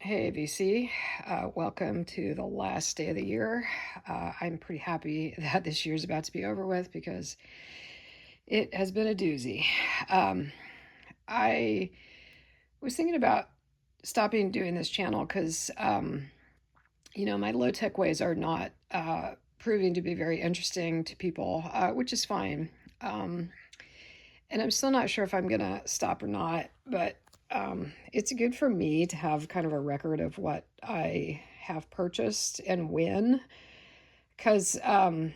Hey, VC. Welcome to the last day of the year. I'm pretty happy that this year's about to be over with because it has been a doozy. Um, I was thinking about stopping doing this channel because, my low tech ways are not proving to be very interesting to people, which is fine. Um, and I'm still not sure if I'm going to stop or not, but it's good for me to have kind of a record of what I have purchased and when, because I'm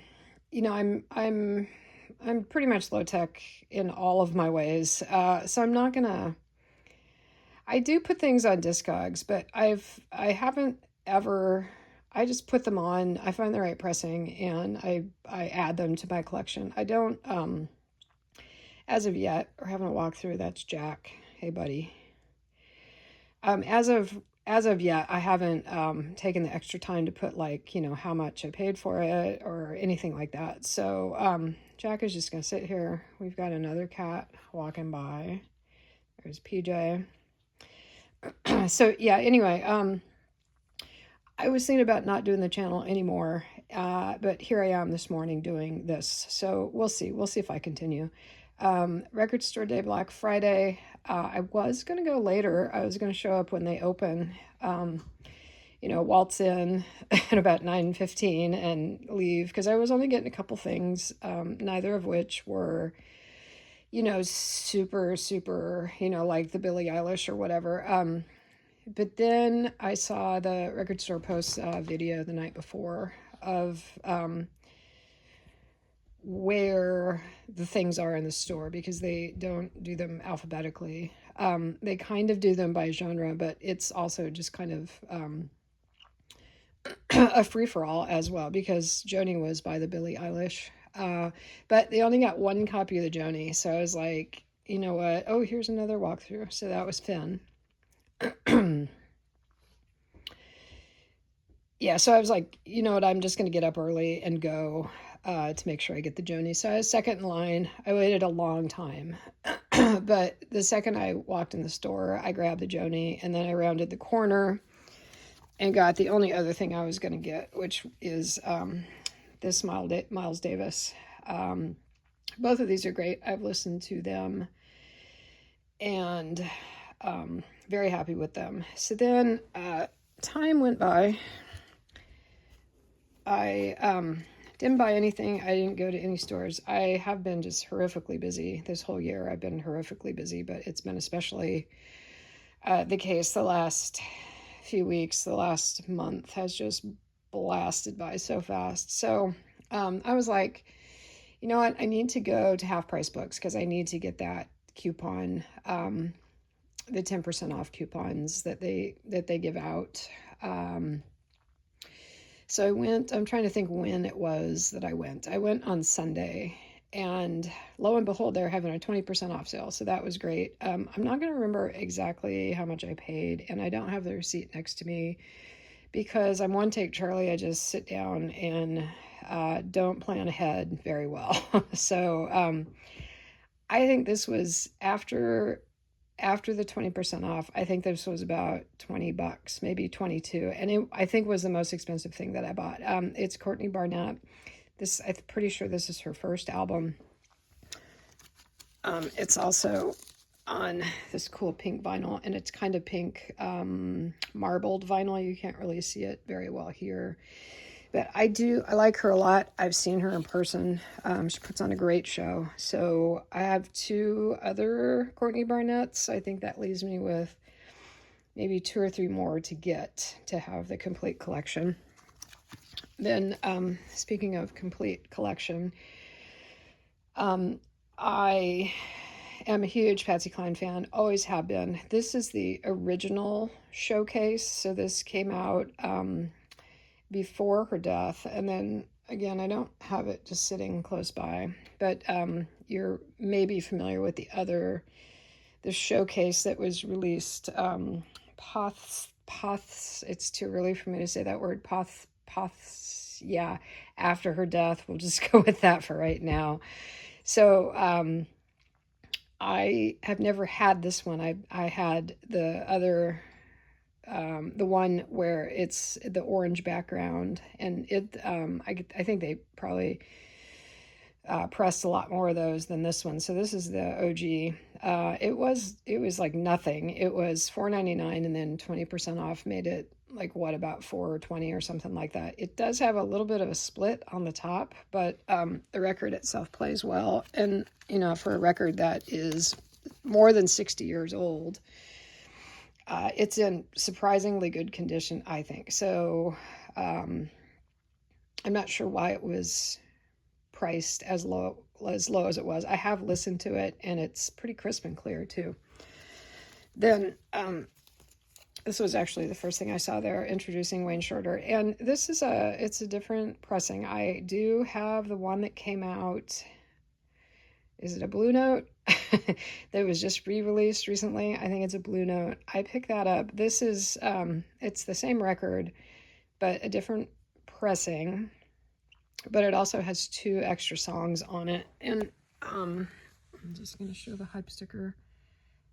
pretty much low tech in all of my ways. So I'm not gonna. I do put things on Discogs, but I haven't ever. I just put them on. I find the right pressing, and I add them to my collection. I don't as of yet. We're having a walkthrough. That's Jack. Hey, buddy. As of yet, I haven't taken the extra time to put how much I paid for it or anything like that. So Jack is just gonna sit here. We've got another cat walking by. There's PJ. So yeah. Anyway, I was thinking about not doing the channel anymore, but here I am this morning doing this. So we'll see. We'll see if I continue. Record store day, Black Friday. I was going to go later. I was going to show up when they open, waltz in at about 9:15 and leave because I was only getting a couple things, neither of which were, super, super, like the Billie Eilish or whatever. But then I saw the record store post video the night before of where the things are in the store because they don't do them alphabetically. They kind of do them by genre, but it's also just kind of a free for all as well because Joni was by the Billie Eilish. But they only got one copy of the Joni, so I was like, you know what? Oh, here's another walkthrough. So that was fun. Yeah, so I was like, you know what? I'm just going to get up early and go to make sure I get the Joni. So I was second in line. I waited a long time. But the second I walked in the store, I grabbed the Joni and then I rounded the corner and got the only other thing I was going to get, which is this Miles Davis. Both of these are great. I've listened to them and very happy with them. So then time went by. I didn't buy anything. I didn't go to any stores. I have been just horrifically busy this whole year. I've been horrifically busy, but it's been especially the case the last few weeks. The last month has just blasted by so fast. So I was like, you know what? I need to go to Half Price Books because I need to get that coupon, the 10% off coupons that they give out. So I went, I'm trying to think when it was that I went. I went on Sunday, and lo and behold, they're having a 20% off sale. So that was great. I'm not going to remember exactly how much I paid, and I don't have the receipt next to me because I'm one take Charlie. I just sit down and don't plan ahead very well. So I think this was after the 20% off. I think this was about $20, maybe 22, and I think was the most expensive thing that I bought. It's Courtney Barnett. I'm pretty sure this is her first album. It's also on this cool pink vinyl, and it's kind of pink marbled vinyl. You can't really see it very well here, but I like her a lot. I've seen her in person. She puts on a great show. So I have two other Courtney Barnetts. I think that leaves me with maybe two or three more to get to have the complete collection. Then, speaking of complete collection, I am a huge Patsy Cline fan, always have been. This is the original showcase. So this came out before her death, and then again, I don't have it just sitting close by, but you're maybe familiar with the showcase that was released, Poths, it's too early for me to say that word, Poths, yeah, after her death. We'll just go with that for right now. So I have never had this one. I had the other the one where it's the orange background, and I think they probably pressed a lot more of those than this one. So this is the OG. It was like nothing. It was $4.99, and then 20% off made it like what, about $4.20 or something like that. It does have a little bit of a split on the top, but the record itself plays well. And for a record that is more than 60 years old, it's in surprisingly good condition, I think. So I'm not sure why it was priced as low as it was. I have listened to it, and it's pretty crisp and clear too. Then this was actually the first thing I saw there, introducing Wayne Shorter, and this is it's a different pressing. I do have the one that came out. Is it a Blue Note? That was just re-released recently. I think it's a Blue Note. I picked that up. This is it's the same record, but a different pressing. But it also has 2 extra songs on it. And I'm just going to show the hype sticker,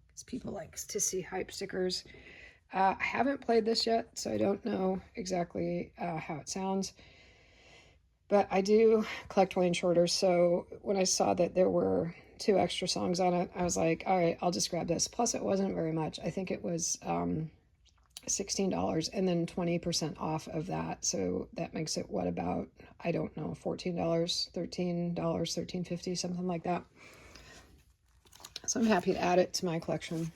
because people like to see hype stickers. I haven't played this yet, so I don't know exactly how it sounds. But I do collect Wayne Shorter, so when I saw that there were 2 extra songs on it, I was like, all right, I'll just grab this. Plus, it wasn't very much. I think it was $16, and then 20% off of that. So that makes it, what, about, I don't know, $14, $13.50, something like that. So I'm happy to add it to my collection.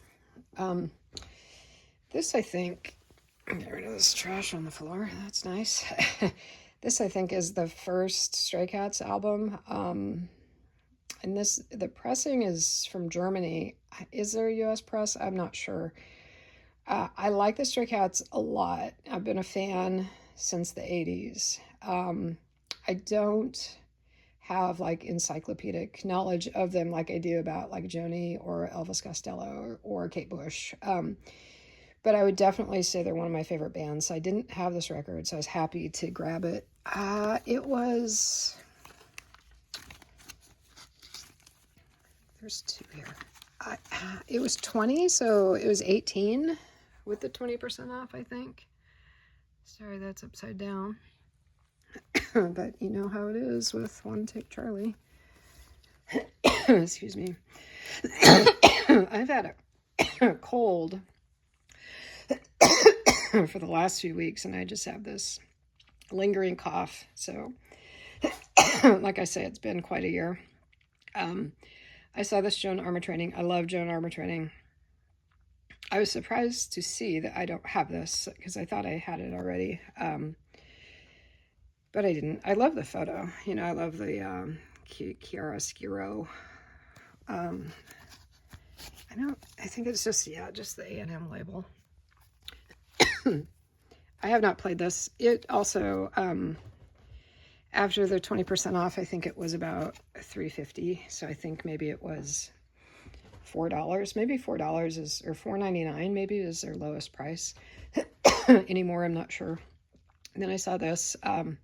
This, I think, get rid of this trash on the floor. That's nice. This, I think, is the first Stray Cats album. And the pressing is from Germany. Is there a US press? I'm not sure. I like the Stray Cats a lot. I've been a fan since the 80s. I don't have like encyclopedic knowledge of them like I do about like Joni or Elvis Costello or Kate Bush. But I would definitely say they're one of my favorite bands. So I didn't have this record, so I was happy to grab it. It was... There's 2 here. It was 20, so it was 18 with the 20% off, I think. Sorry, that's upside down. But you know how it is with One Take Charlie. Excuse me. I've had a cold for the last few weeks, and I just have this lingering cough. So, like I say, it's been quite a year. I saw this Joan Armatrading. I love Joan Armatrading. I was surprised to see that I don't have this, because I thought I had it already. But I didn't. I love the photo. I love the chiaroscuro. I think it's just the A&M label. I have not played this. It also, after the 20% off, I think it was about $3.50. So I think maybe it was $4. Maybe $4 is, or $4.99 maybe is their lowest price. Anymore, I'm not sure. And then I saw this Tom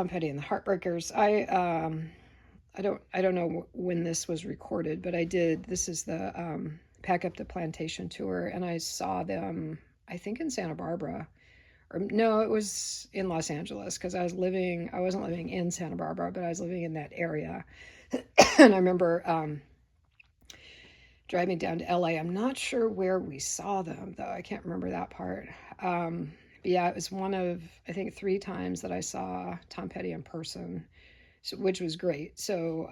Petty and the Heartbreakers. I don't know when this was recorded, but I did. This is the Pack Up the Plantation tour, and I saw them, I think, in Santa Barbara. Or no, it was in Los Angeles, because I wasn't living in Santa Barbara, but I was living in that area. And I remember driving down to LA. I'm not sure where we saw them, though. I can't remember that part. But yeah, it was one of, I think, 3 times that I saw Tom Petty in person, which was great. So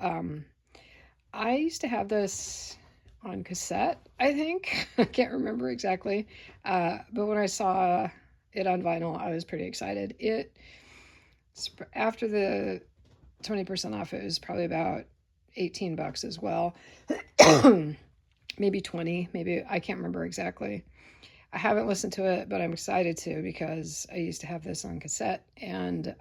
I used to have this on cassette, I think. I can't remember exactly. But when I saw it on vinyl, I was pretty excited. After the 20% off, it was probably about $18 as well. Maybe 20, maybe, I can't remember exactly. I haven't listened to it, but I'm excited to, because I used to have this on cassette and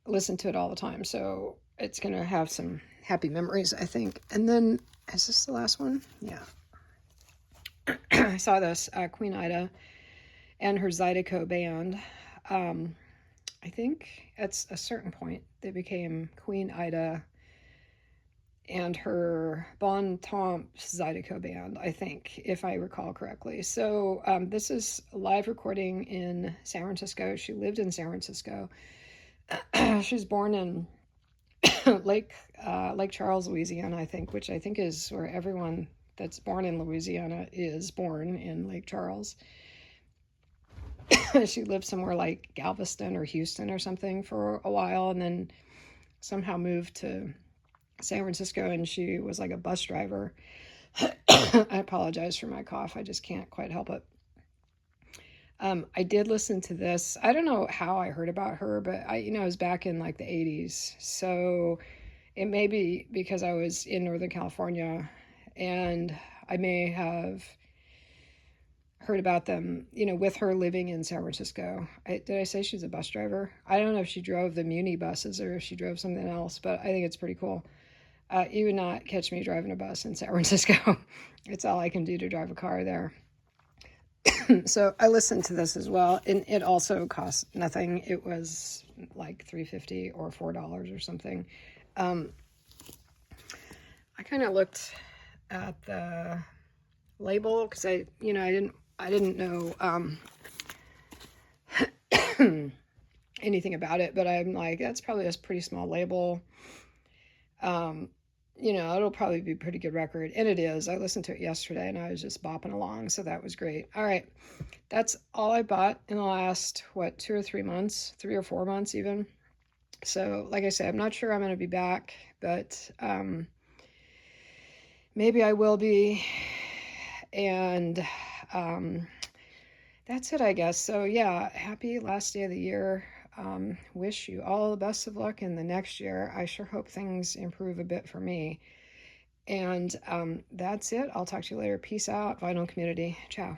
listen to it all the time. So it's going to have some happy memories, I think. And then, is this the last one? Yeah. I saw this Queen Ida and her Zydeco band. I think at a certain point they became Queen Ida and her Bon Temps Zydeco band, I think, if I recall correctly. So this is a live recording in San Francisco. She lived in San Francisco. She was born in Lake Charles, Louisiana, I think, which I think is where everyone that's born in Louisiana is born, in Lake Charles. She lived somewhere like Galveston or Houston or something for a while, and then somehow moved to San Francisco, and she was like a bus driver. I apologize for my cough. I just can't quite help it. I did listen to this. I don't know how I heard about her, but it was back in like the 80s. So it may be because I was in Northern California, and I may have heard about them, with her living in San Francisco. Did I say she's a bus driver? I don't know if she drove the Muni buses or if she drove something else, but I think it's pretty cool. You would not catch me driving a bus in San Francisco. It's all I can do to drive a car there. So I listened to this as well, and it also cost nothing. It was like $3.50 or $4 or something. I kind of looked at the label because I didn't know anything about it, but I'm like, that's probably a pretty small label. It'll probably be a pretty good record. And it is. I listened to it yesterday and I was just bopping along. So that was great. All right. That's all I bought in the last, 2 or 3 months, 3 or 4 months even. So like I said, I'm not sure I'm going to be back, but maybe I will be. And that's it, I guess. So yeah, happy last day of the year. Wish you all the best of luck in the next year. I sure hope things improve a bit for me. And that's it. I'll talk to you later. Peace out, vinyl community. Ciao.